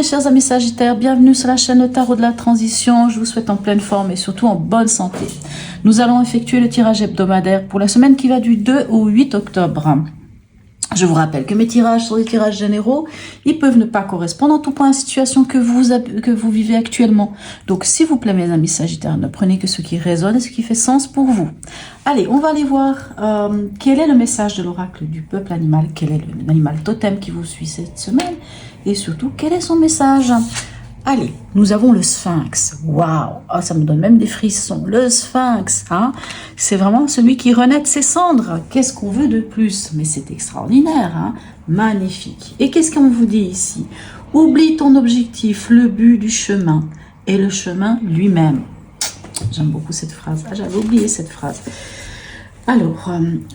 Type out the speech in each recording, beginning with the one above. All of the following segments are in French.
mes chers amis Sagittaires, bienvenue sur la chaîne Le Tarot de la Transition. Je vous souhaite en pleine forme et surtout en bonne santé. Nous allons effectuer le tirage hebdomadaire pour la semaine qui va du 2 au 8 octobre. Je vous rappelle que mes tirages sont des tirages généraux, ils peuvent ne pas correspondre en tout point à la situation que vous vivez actuellement. Donc s'il vous plaît mes amis Sagittaires, ne prenez que ce qui résonne et ce qui fait sens pour vous. Allez, on va aller voir quel est le message de l'oracle du peuple animal, quel est l'animal totem qui vous suit cette semaine et surtout quel est son message. Allez, nous avons le Sphinx. Waouh, oh, ça me donne même des frissons. Le Sphinx, hein, c'est vraiment celui qui renaît de ses cendres. Qu'est-ce qu'on veut de plus? Mais c'est extraordinaire, hein, magnifique. Et qu'est-ce qu'on vous dit ici? Oublie ton objectif, le but du chemin et le chemin lui-même. J'aime beaucoup cette phrase. Ah, j'avais oublié cette phrase. Alors,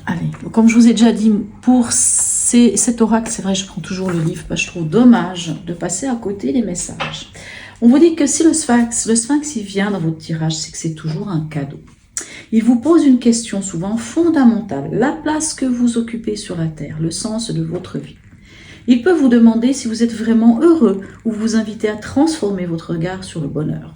allez, comme je vous ai déjà dit, pour cet oracle, c'est vrai, je prends toujours le livre, parce que je trouve dommage de passer à côté des messages. On vous dit que si le Sphinx il vient dans votre tirage, c'est que c'est toujours un cadeau. Il vous pose une question souvent fondamentale, la place que vous occupez sur la Terre, le sens de votre vie. Il peut vous demander si vous êtes vraiment heureux ou vous inviter à transformer votre regard sur le bonheur.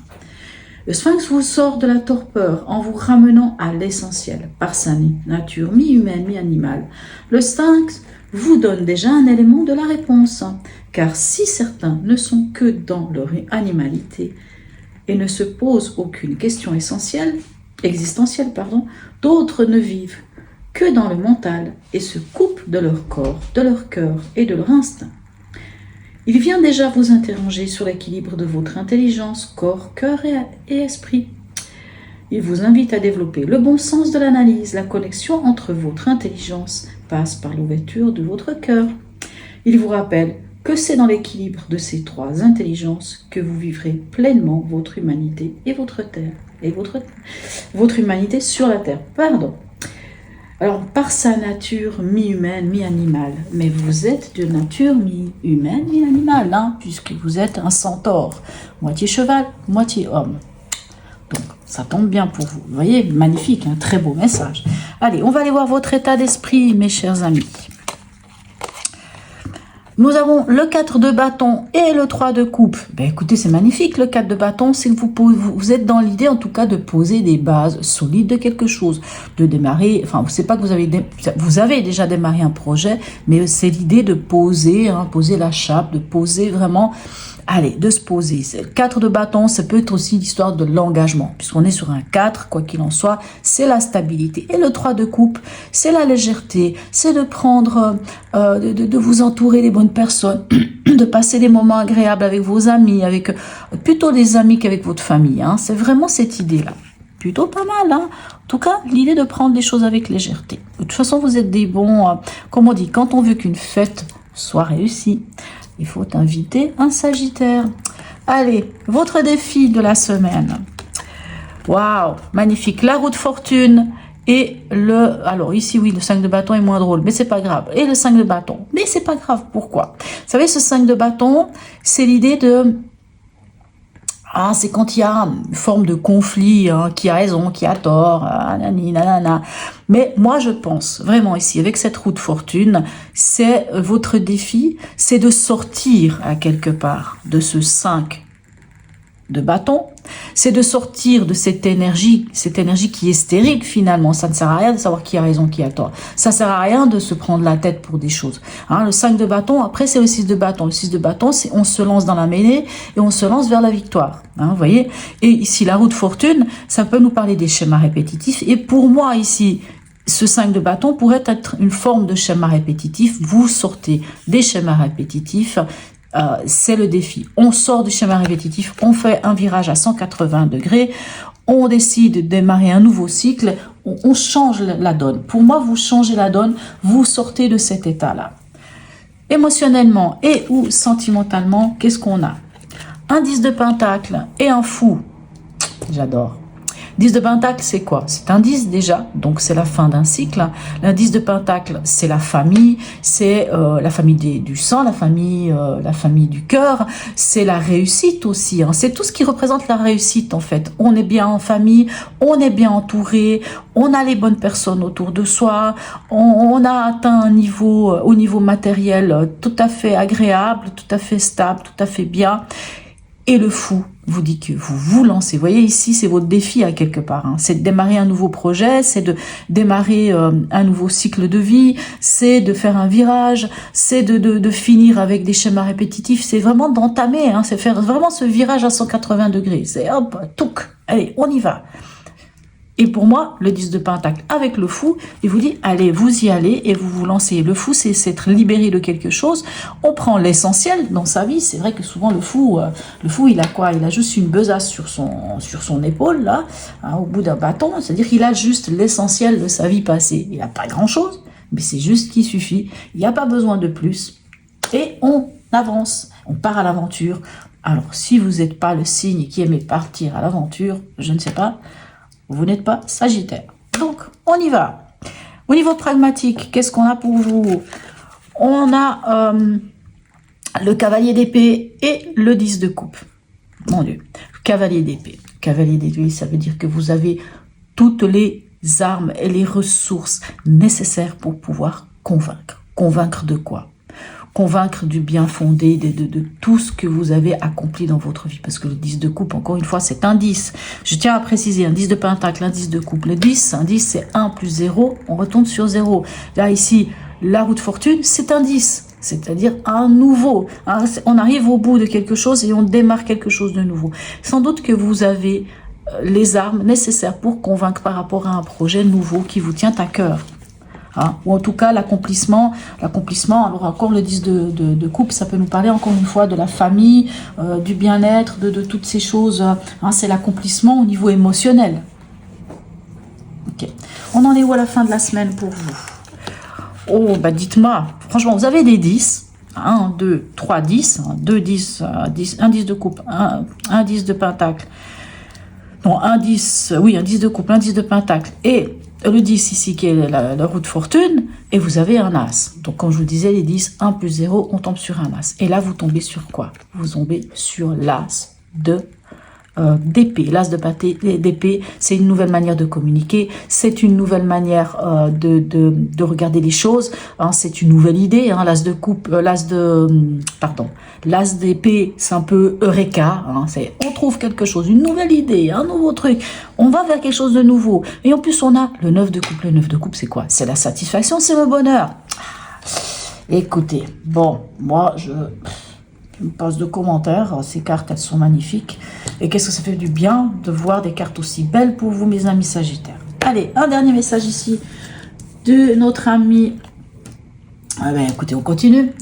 Le Sphinx vous sort de la torpeur en vous ramenant à l'essentiel, par sa nature mi-humaine, mi-animale. Le Sphinx vous donne déjà un élément de la réponse, car si certains ne sont que dans leur animalité et ne se posent aucune question existentielle, d'autres ne vivent que dans le mental et se coupent de leur corps, de leur cœur et de leur instinct. Il vient déjà vous interroger sur l'équilibre de votre intelligence, corps, cœur et esprit. Il vous invite à développer le bon sens de l'analyse. La connexion entre votre intelligence passe par l'ouverture de votre cœur. Il vous rappelle que c'est dans l'équilibre de ces trois intelligences que vous vivrez pleinement votre humanité et votre terre. Et votre humanité sur la terre. Alors, par sa nature mi-humaine, mi-animale, mais vous êtes de nature mi-humaine, mi-animale, hein, puisque vous êtes un centaure, moitié cheval, moitié homme. Donc, ça tombe bien pour vous. Vous voyez, magnifique, un très beau message. Allez, on va aller voir votre état d'esprit, mes chers amis. Nous avons le 4 de bâton et le 3 de coupe. Ben écoutez, c'est magnifique. Le 4 de bâton, c'est que vous êtes dans l'idée, en tout cas, de poser des bases solides de quelque chose, de démarrer. Enfin, c'est pas que vous avez déjà démarré un projet, mais c'est l'idée de poser, hein, poser la chape, de poser vraiment. Allez, de se poser. Le 4 de bâton, ça peut être aussi l'histoire de l'engagement. Puisqu'on est sur un 4, quoi qu'il en soit, c'est la stabilité. Et le 3 de coupe, c'est la légèreté. C'est de prendre, de vous entourer des bonnes personnes, de passer des moments agréables avec vos amis, avec plutôt des amis qu'avec votre famille. Hein. C'est vraiment cette idée-là. Plutôt pas mal. Hein. En tout cas, l'idée de prendre les choses avec légèreté. De toute façon, vous êtes des bons, comme on dit, quand on veut qu'une fête soit réussie, il faut inviter un Sagittaire. Allez, votre défi de la semaine. Waouh, magnifique. La roue de fortune et alors ici, oui, le 5 de bâton est moins drôle, mais c'est pas grave. Et le 5 de bâton. Mais c'est pas grave. Pourquoi? Vous savez, ce 5 de bâton, c'est l'idée de... Ah, c'est quand il y a une forme de conflit, hein, qui a raison, qui a tort, nanana. Mais moi, je pense vraiment ici, avec cette roue de fortune, c'est votre défi, c'est de sortir à quelque part de ce 5 de bâton, c'est de sortir de cette énergie qui est stérile finalement. Ça ne sert à rien de savoir qui a raison, qui a tort. Ça sert à rien de se prendre la tête pour des choses. Hein, le 5 de bâton, après c'est le 6 de bâton. Le 6 de bâton, c'est on se lance dans la mêlée et on se lance vers la victoire. Hein, vous voyez. Et ici, la roue de fortune, ça peut nous parler des schémas répétitifs. Et pour moi ici, ce 5 de bâton pourrait être une forme de schéma répétitif. Vous sortez des schémas répétitifs. C'est le défi. On sort du schéma répétitif, on fait un virage à 180 degrés, on décide de démarrer un nouveau cycle, on change la donne. Pour moi, vous changez la donne, vous sortez de cet état-là. Émotionnellement et ou sentimentalement, qu'est-ce qu'on a? Un 10 de pentacle et un fou. J'adore. 10 de Pentacle, c'est quoi? C'est un 10 déjà, donc c'est la fin d'un cycle. L'indice de Pentacle, c'est la famille, c'est la famille du sang, la famille du cœur, c'est la réussite aussi. Hein. C'est tout ce qui représente la réussite en fait. On est bien en famille, on est bien entouré, on a les bonnes personnes autour de soi, on a atteint un niveau, au niveau matériel, tout à fait agréable, tout à fait stable, tout à fait bien. Et le fou vous dit que vous vous lancez. Vous voyez ici, c'est votre défi à quelque part. Hein. C'est de démarrer un nouveau projet, c'est de démarrer un nouveau cycle de vie, c'est de faire un virage, c'est de finir avec des schémas répétitifs. C'est vraiment d'entamer, hein. C'est faire vraiment ce virage à 180 degrés. C'est hop, touc, allez, on y va. Et pour moi, le 10 de Pentacle avec le fou, il vous dit, allez, vous y allez et vous vous lancez. Le fou, c'est s'être libéré de quelque chose. On prend l'essentiel dans sa vie. C'est vrai que souvent, le fou, il a quoi? Il a juste une besace sur son épaule, là, hein, au bout d'un bâton. C'est-à-dire qu'il a juste l'essentiel de sa vie passée. Il n'a pas grand-chose, mais c'est juste ce qui suffit. Il n'y a pas besoin de plus. Et on avance. On part à l'aventure. Alors, si vous n'êtes pas le signe qui aimait partir à l'aventure, je ne sais pas, vous n'êtes pas Sagittaire. Donc, on y va. Au niveau pragmatique, qu'est-ce qu'on a pour vous? On a le cavalier d'épée et le 10 de coupe. Mon Dieu. Cavalier d'épée. Cavalier d'épée, ça veut dire que vous avez toutes les armes et les ressources nécessaires pour pouvoir convaincre. Convaincre de quoi? Convaincre du bien fondé de tout ce que vous avez accompli dans votre vie. Parce que le 10 de coupe, encore une fois, c'est un 10. Je tiens à préciser, un 10 de pentacle, un 10 de coupe. Le 10, un 10, c'est 1 plus 0, on retourne sur 0. Là, ici, la roue de fortune, c'est un 10. C'est-à-dire un nouveau. On arrive au bout de quelque chose et on démarre quelque chose de nouveau. Sans doute que vous avez les armes nécessaires pour convaincre par rapport à un projet nouveau qui vous tient à cœur. Hein, ou en tout cas l'accomplissement, alors encore le 10 de coupe, ça peut nous parler encore une fois de la famille, du bien-être, de toutes ces choses, hein, c'est l'accomplissement au niveau émotionnel. Ok. On en est où à la fin de la semaine pour vous? Oh, bah dites-moi, franchement, vous avez des 10, 1, 2, 3, 10, 2 10, 10 1 10 de coupe, 1 10 de pentacle, non, un 10 de coupe, un 10 de pentacle, et le 10 ici qui est la roue de fortune, et vous avez un as. Donc comme je vous disais, les 10, 1 plus 0, on tombe sur un as. Et là, vous tombez sur quoi? Vous tombez sur l'as d'épée. L'as d'épée, c'est une nouvelle manière de communiquer, c'est une nouvelle manière de regarder les choses, hein, c'est une nouvelle idée. Hein, l'as de coupe, l'as d'épée, c'est un peu eureka. Hein, on trouve quelque chose, une nouvelle idée, un nouveau truc. On va vers quelque chose de nouveau. Et en plus, on a le 9 de coupe. Le 9 de coupe, c'est quoi? C'est la satisfaction, c'est le bonheur. Écoutez, bon, moi, je me passe de commentaires. Ces cartes, elles sont magnifiques. Et qu'est-ce que ça fait du bien de voir des cartes aussi belles pour vous, mes amis Sagittaires. Allez, un dernier message ici de notre ami. Ah ben, écoutez, on continue.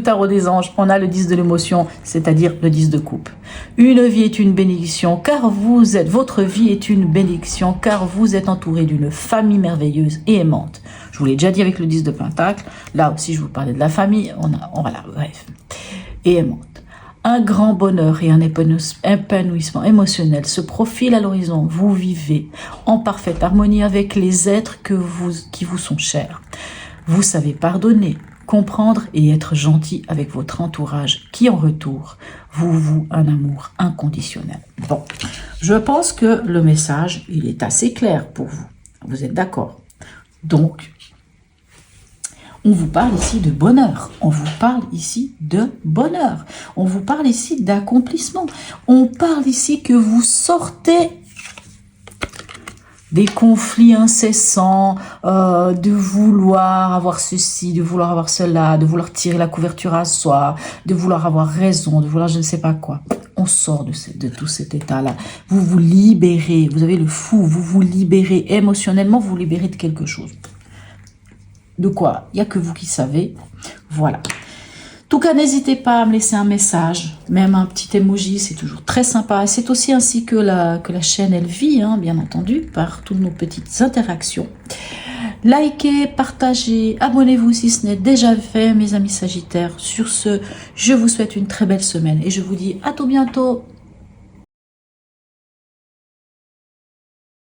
Tarot des anges, on a le 10 de l'émotion, c'est-à-dire le 10 de coupe. Une vie est une bénédiction, car votre vie est une bénédiction, car vous êtes entouré d'une famille merveilleuse et aimante. Je vous l'ai déjà dit avec le 10 de pentacle. Là aussi, je vous parlais de la famille. Voilà, bref. Et aimante. Un grand bonheur et un épanouissement émotionnel se profilent à l'horizon. Vous vivez en parfaite harmonie avec les êtres qui vous sont chers. Vous savez pardonner, comprendre et être gentil avec votre entourage qui, en retour, vous voue un amour inconditionnel. Bon, je pense que le message, il est assez clair pour vous. Vous êtes d'accord? Donc, on vous parle ici de bonheur. On vous parle ici de bonheur. On vous parle ici d'accomplissement. On parle ici que vous sortez des conflits incessants, de vouloir avoir ceci, de vouloir avoir cela, de vouloir tirer la couverture à soi, de vouloir avoir raison, de vouloir je ne sais pas quoi. On sort de tout cet état-là. Vous vous libérez, vous avez le fou, vous vous libérez émotionnellement, vous vous libérez de quelque chose. De quoi? Il n'y a que vous qui savez. Voilà. En tout cas, n'hésitez pas à me laisser un message, même un petit emoji, c'est toujours très sympa. Et c'est aussi ainsi que la chaîne, elle vit, hein, bien entendu, par toutes nos petites interactions. Likez, partagez, abonnez-vous si ce n'est déjà fait, mes amis Sagittaires. Sur ce, je vous souhaite une très belle semaine et je vous dis à tout bientôt.